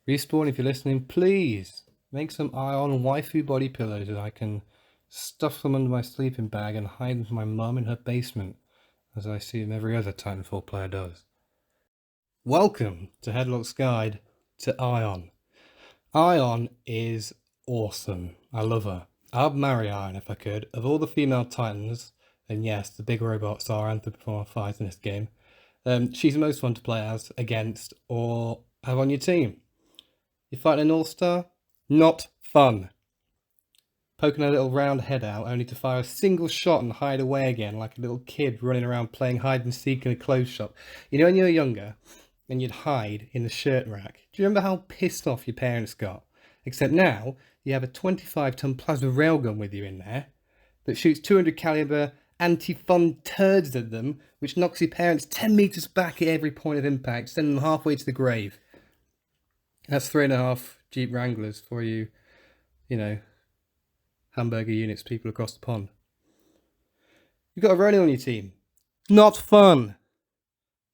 Respawn, if you're listening, please make some Ion waifu body pillows that I can stuff them under my sleeping bag and hide them from my mum in her basement, as I assume every other Titanfall player does. Welcome to Headloch's Guide to Ion. Ion is awesome. I love her. I'd marry Ion if I could. Of all the female Titans, and yes, the big robots are anthropomorphized in this game, she's the most fun to play as, against, or have on your team. You fight an all-star? Not fun. Poking a little round head out only to fire a single shot and hide away again like a little kid running around playing hide and seek in a clothes shop. You know when you were younger and you'd hide in the shirt rack? Do you remember how pissed off your parents got? Except now you have a 25-ton plasma railgun with you in there that shoots 200 caliber anti-fun turds at them, which knocks your parents 10 meters back at every point of impact, sending them halfway to the grave. That's 3.5 Jeep Wranglers for you, hamburger units, people across the pond. You've got a Ronin on your team. Not fun.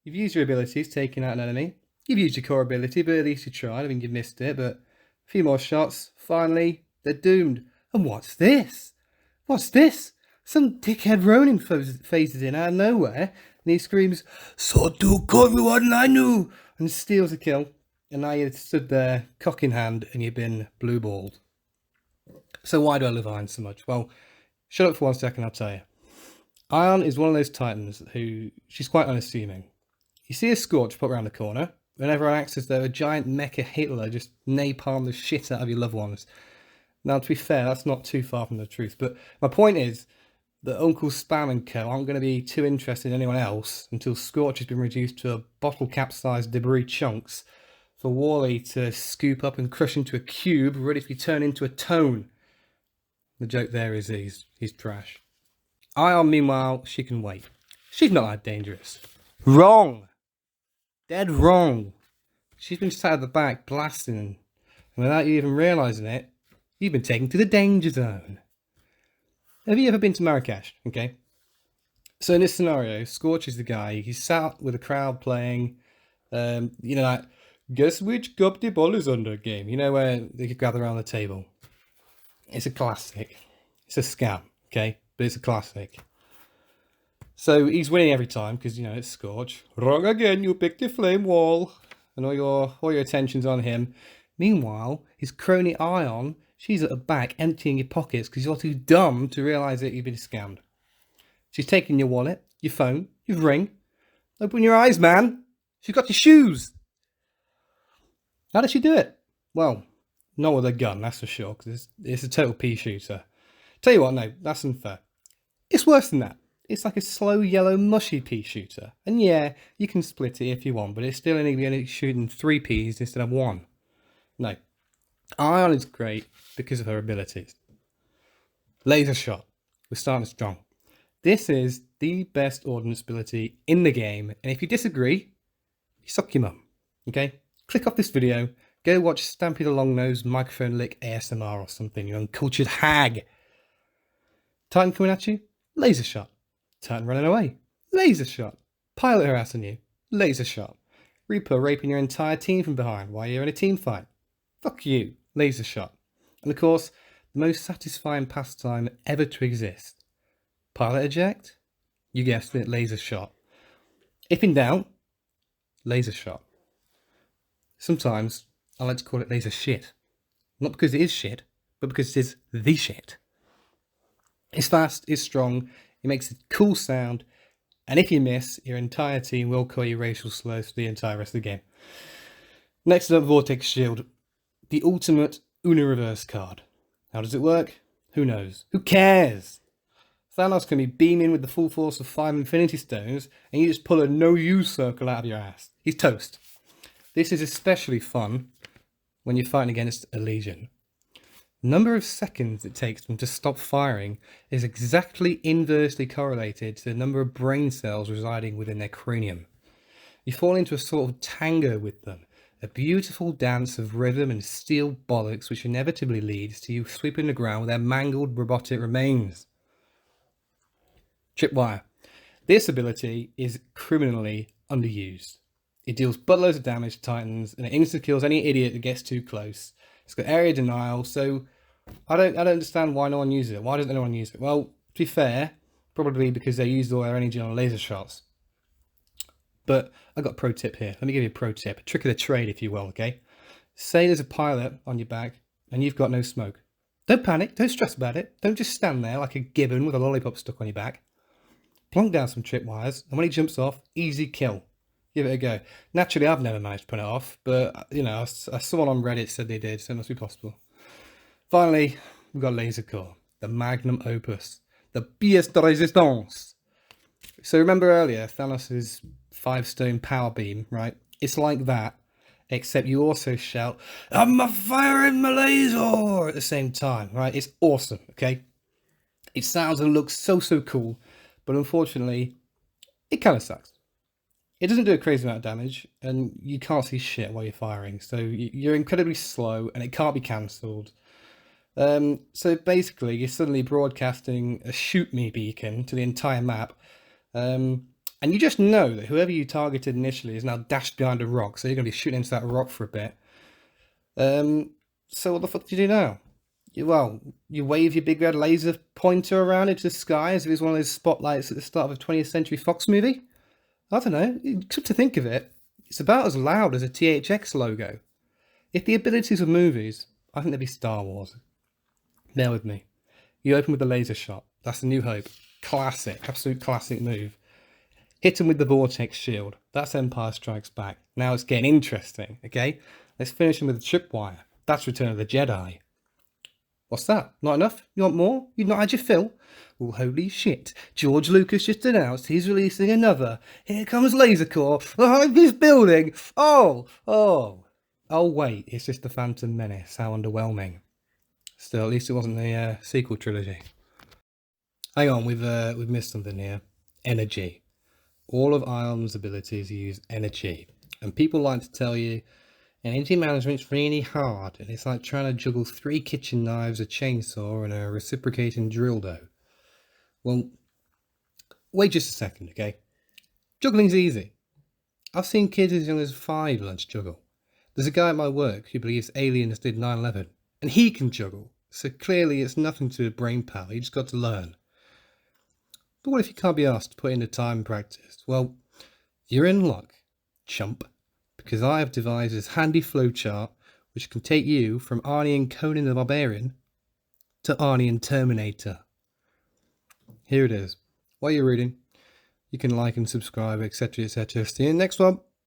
You've used your abilities, taking out an enemy. You've used your core ability, but at least you tried. I mean, you missed it, but a few more shots. Finally, they're doomed. And what's this? What's this? Some dickhead Ronin phases in out of nowhere, and he screams, "Sotu Koruwan Anu!" and steals a kill. And now you're stood there, cock in hand, and you've been blue-balled. So why do I love Ion so much? Well, shut up for 1 second, I'll tell you. Ion is one of those Titans who, she's quite unassuming. You see a Scorch pop around the corner, and everyone acts as though a giant mecha Hitler just napalmed the shit out of your loved ones. Now, to be fair, that's not too far from the truth, but my point is that Uncle Spam and co aren't going to be too interested in anyone else until Scorch has been reduced to a bottle cap-sized debris chunks for Wally to scoop up and crush into a cube, ready to be turned into a tone. The joke there is he's trash. Ion, meanwhile, she can wait. She's not that dangerous. Wrong. Dead wrong. She's been sat at the back blasting, and without you even realising it, you've been taken to the danger zone. Have you ever been to Marrakesh? Okay. So in this scenario, Scorch is the guy. He's sat with a crowd playing, that guess which cup the ball is under game. You know, where they could gather around the table. It's a classic. It's a scam, okay? But it's a classic. So he's winning every time because, it's Scorch. Wrong again, you picked your flame wall. And all your attention's on him. Meanwhile, his crony Ion, she's at the back emptying your pockets because you're too dumb to realise that you've been scammed. She's taking your wallet, your phone, your ring. Open your eyes, man. She's got your shoes. How did she do it? Well, not with a gun, that's for sure, because it's a total pea shooter. Tell you what, no, that's unfair. It's worse than that. It's like a slow, yellow, mushy pea shooter. And yeah, you can split it if you want, but it's still only shooting 3 peas instead of 1. No. Ion is great because of her abilities. Laser shot. We're starting strong. This is the best ordnance ability in the game, and if you disagree, you suck your mum. Okay? Click off this video, go watch Stampy the Longnose microphone lick ASMR or something, you uncultured hag. Titan coming at you? Laser shot. Titan running away? Laser shot. Pilot harassing you? Laser shot. Reaper raping your entire team from behind while you're in a team fight? Fuck you. Laser shot. And of course, the most satisfying pastime ever to exist. Pilot eject? You guessed it, laser shot. If in doubt, laser shot. Sometimes I like to call it laser shit. Not because it is shit, but because it is the shit. It's fast, it's strong, it makes a cool sound, and if you miss, your entire team will call you racial slurs for the entire rest of the game. Next up, Vortex Shield. The ultimate Una Reverse card. How does it work? Who knows? Who cares? Thanos can be beaming with the full force of 5 Infinity Stones, and you just pull a no-use circle out of your ass. He's toast. This is especially fun when you're fighting against a Legion. The number of seconds it takes them to stop firing is exactly inversely correlated to the number of brain cells residing within their cranium. You fall into a sort of tango with them, a beautiful dance of rhythm and steel bollocks which inevitably leads to you sweeping the ground with their mangled robotic remains. Tripwire. This ability is criminally underused. It deals buttloads of damage to Titans, and it insta-kills any idiot that gets too close. It's got area denial, so I don't understand why no one uses it. Why doesn't anyone use it? Well, to be fair, probably because they used all their energy on laser shots. But I got a pro tip here. Let me give you a pro tip, a trick of the trade, if you will, okay? Say there's a pilot on your back, and you've got no smoke. Don't panic, don't stress about it. Don't just stand there like a gibbon with a lollipop stuck on your back. Plonk down some tripwires, and when he jumps off, easy kill. Give it a go. Naturally, I've never managed to put it off, but, you know, I saw one on Reddit said they did, so it must be possible. Finally, we've got Laser Core, the magnum opus, the pièce de résistance. So remember earlier, Thanos' 5-stone power beam, right? It's like that, except you also shout, "I'm a firing my laser!" at the same time, right? It's awesome, okay? It sounds and looks so cool, but unfortunately, it kind of sucks. It doesn't do a crazy amount of damage, and you can't see shit while you're firing, so you're incredibly slow, and it can't be cancelled. So basically, you're suddenly broadcasting a shoot me beacon to the entire map, and you just know that whoever you targeted initially is now dashed behind a rock, so you're going to be shooting into that rock for a bit. So what the fuck do you do now? You wave your big red laser pointer around into the sky as if it's one of those spotlights at the start of a 20th Century Fox movie? I don't know, come to think of it, it's about as loud as a THX logo. If the abilities were movies, I think they'd be Star Wars. Bear with me. You open with the laser shot. That's the New Hope. Classic, absolute classic move. Hit him with the Vortex Shield. That's Empire Strikes Back. Now it's getting interesting, okay? Let's finish him with the Tripwire. That's Return of the Jedi. What's that? Not enough? You want more? You've not had your fill? Well, holy shit. George Lucas just announced he's releasing another. Here comes Laser Core. Behind this building. Oh, wait. It's just the Phantom Menace. How underwhelming. Still, at least it wasn't the sequel trilogy. Hang on, we've missed something here. Energy. All of Iron's abilities use energy. And people like to tell you, energy management's really hard, and it's like trying to juggle 3 kitchen knives, a chainsaw, and a reciprocating drill dough. Well, wait just a second, okay? Juggling's easy. I've seen kids as young as 5 learn to juggle. There's a guy at my work who believes aliens did 9/11, and he can juggle. So clearly it's nothing to do with brain power, you just got to learn. But what if you can't be asked to put in the time and practice? Well, you're in luck, chump, because I have devised this handy flowchart which can take you from Arnie and Conan the Barbarian to Arnie and Terminator. Here it is. While you're reading, you can like and subscribe, etc, etc. See you in the next one.